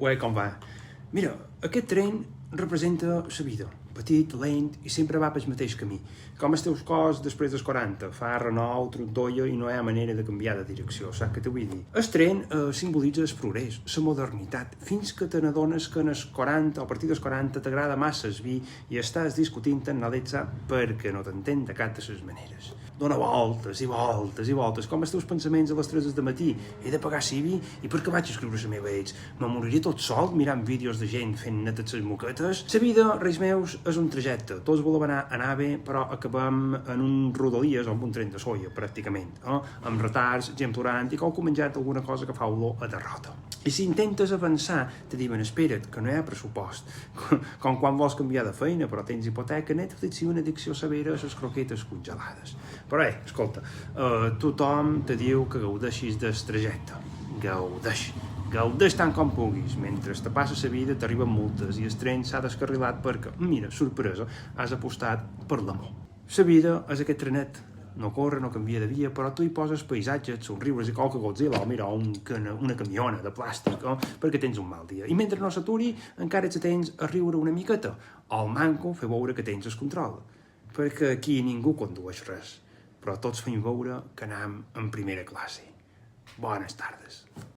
Ué, com va? Mira, aquest tren representa la vida. Petit, lent i sempre va pel mateix camí. Com els teus cos després dels 40. Fa renou, trotdoia i no hi ha manera de canviar de direcció, saps què t'ho vull dir? El tren simbolitza el progrés, la modernitat, fins que te n'adones que en els 40 o a partir dels 40 t'agrada massa el vi i estàs discutint amb l'Alexa perquè no t'entén de cap de les maneres. Dóna voltes i voltes i voltes, com els teus pensaments a les 3 del matí. He de pagar civi i per què vaig escriure la meva ex? Me moriria tot sol mirant vídeos de gent fent netes les moquetes? La vida, reis meus, és un trajecte. Tots volem anar bé, però acabem en un rodalies o amb un tren de soia, pràcticament. Amb retards, gent plorant i qualcú menjat alguna cosa que fa olor a derrota. I si intentes avançar, te diuen, espera't, que no hi ha pressupost. Com quan vols canviar de feina, però tens hipoteca, Netflix i una addicció severa a les croquetes congelades. Però, escolta, tothom te diu que gaudeixis del trajecte. Gaudeix tant com puguis. Mentre te passa la vida t'arriben multes i el tren s'ha descarrilat perquè, mira, sorpresa, has apostat per l'amor. La vida és aquest trenet. No corre, no canvia de via, però tu hi poses paisatges, somriures i qualque Godzilla o mira, una camiona de plàstic, perquè tens un mal dia. I mentre no s'aturi, encara ets tens a riure una miqueta. O al manco fer veure que tens el control. Perquè aquí ningú condueix res, però tots fem veure que anem en primera classe. Bones tardes.